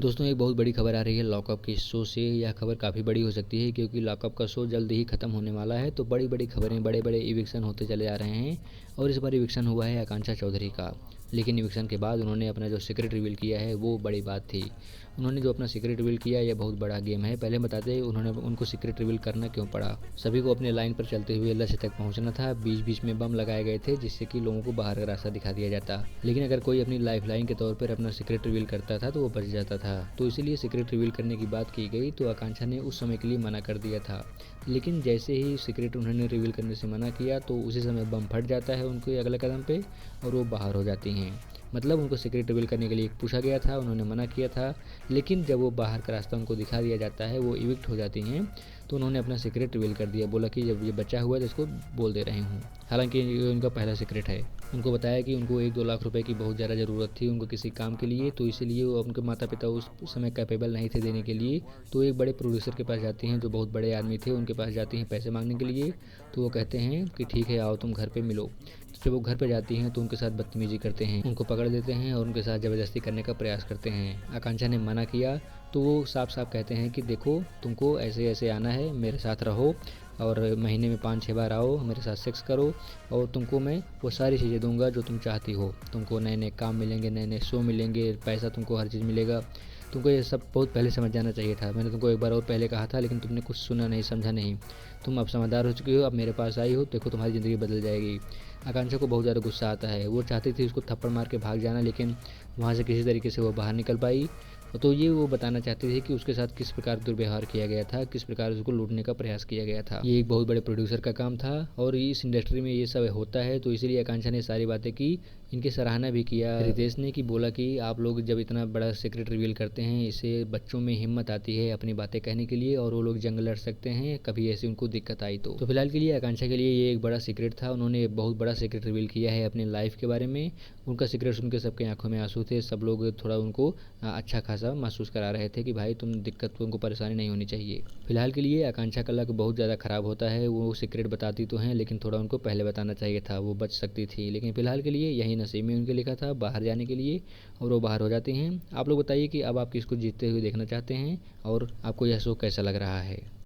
दोस्तों एक बहुत बड़ी खबर आ रही है लॉकअप के शो से। यह खबर काफ़ी बड़ी हो सकती है क्योंकि लॉकअप का शो जल्द ही ख़त्म होने वाला है। तो बड़ी बड़ी खबरें, बड़े बड़े इविक्शन होते चले आ रहे हैं और इस बार इविक्शन हुआ है आकांक्षा चौधरी का। लेकिन इविक्शन के बाद उन्होंने अपना जो सीक्रेट रिवील किया है वो बड़ी बात थी। उन्होंने जो अपना सीक्रेट रिवील किया यह बहुत बड़ा गेम है। पहले बताते उन्होंने उनको सीक्रेट रिवील करना क्यों पड़ा। सभी को अपने लाइन पर चलते हुए लक्ष्य तक पहुंचना था। बीच बीच में बम लगाए गए थे जिससे कि लोगों को बाहर का रास्ता दिखा दिया जाता। लेकिन अगर कोई अपनी लाइफ लाइन के तौर पर अपना सीक्रेट रिवील करता था तो वो बच जाता था। तो इसीलिए सीक्रेट रिवील करने की बात की गई तो आकांक्षा ने उस समय के लिए मना कर दिया था। लेकिन जैसे ही सीक्रेट उन्होंने रिवील करने से मना किया तो उसी समय बम फट जाता है उनके अगले कदम पे और वो बाहर हो जाती हैं। मतलब उनको सीक्रेट रिवील करने के लिए पूछा गया था, उन्होंने मना किया था। लेकिन जब वो बाहर का रास्ता उनको दिखा दिया जाता है, वो इविक्ट हो जाती हैं। तो उन्होंने अपना सीक्रेट रिवील कर दिया, बोला कि जब ये बचा हुआ है तो इसको बोल दे रही हूँ। हालांकि ये उनका पहला सीक्रेट है। उनको बताया कि उनको 1-2 लाख रुपए की बहुत ज़्यादा ज़रूरत थी उनको किसी काम के लिए, तो इसीलिए वो उनके माता पिता उस समय कैपेबल नहीं थे देने के लिए। तो एक बड़े प्रोड्यूसर के पास जाती हैं जो बहुत बड़े आदमी थे, उनके पास जाती हैं पैसे मांगने के लिए। तो वो कहते हैं कि ठीक है आओ तुम घर पे मिलो। तो जब वो घर पे जाती हैं तो उनके साथ बदतमीजी करते हैं, उनको पकड़ लेते हैं और उनके साथ ज़बरदस्ती करने का प्रयास करते हैं। आकांक्षा ने मना किया तो वो साफ साफ कहते हैं कि देखो तुमको ऐसे ऐसे आना है, मेरे साथ रहो और महीने में 5-6 बार आओ, मेरे साथ सेक्स करो और तुमको मैं वो सारी चीज़ें दूंगा जो तुम चाहती हो। तुमको नए नए काम मिलेंगे, नए नए शो मिलेंगे, पैसा तुमको हर चीज़ मिलेगा। तुमको ये सब बहुत पहले समझ जाना चाहिए था। मैंने तुमको एक बार और पहले कहा था लेकिन तुमने कुछ सुना नहीं, समझा नहीं। तुम अब समझदार हो चुकी हो, अब मेरे पास आई हो, देखो तुम्हारी ज़िंदगी बदल जाएगी। आकांक्षा को बहुत ज़्यादा गुस्सा आता है। वो चाहती थी उसको थप्पड़ मार के भाग जाना, लेकिन वहाँ से किसी तरीके से वो बाहर निकल पाई। तो ये वो बताना चाहती थी कि उसके साथ किस प्रकार दुर्व्यवहार किया गया था, किस प्रकार उसको लूटने का प्रयास किया गया था। ये एक बहुत बड़े प्रोड्यूसर का काम था और इस इंडस्ट्री में ये सब होता है। तो इसीलिए आकांक्षा ने सारी बातें की, इनकी सराहना भी किया रितेश ने, कि बोला कि आप लोग जब इतना बड़ा सीक्रेट रिवील करते हैं इससे बच्चों में हिम्मत आती है अपनी बातें कहने के लिए और वो लोग जंग लड़ सकते हैं कभी ऐसी उनको दिक्कत आई तो फिलहाल के लिए आकांक्षा के लिए ये एक बड़ा सीक्रेट था। उन्होंने बहुत बड़ा सीक्रेट रिवील किया है अपनी लाइफ के बारे में। उनका सीक्रेट सुन के सबके आंखों में आंसू थे। सब लोग थोड़ा उनको अच्छा खासा महसूस करा रहे थे कि भाई तुम दिक्कत, तुमको परेशानी नहीं होनी चाहिए। फिलहाल के लिए आकांक्षा का लक बहुत ज़्यादा ख़राब होता है। वो सीक्रेट बताती तो हैं लेकिन थोड़ा उनको पहले बताना चाहिए था, वो बच सकती थी। लेकिन फिलहाल के लिए यही नसीब में उनके लिखा था बाहर जाने के लिए और वो बाहर हो जाती हैं। आप लोग बताइए कि अब आप किसको जीतते हुए देखना चाहते हैं और आपको यह शो कैसा लग रहा है।